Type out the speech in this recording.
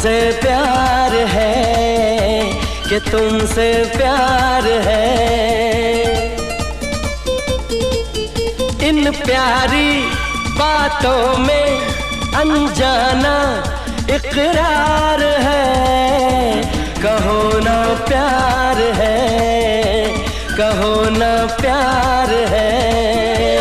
तुमसे प्यार है, कि तुमसे प्यार है। इन प्यारी बातों में अनजाना इकरार है, कहो ना प्यार है, कहो ना प्यार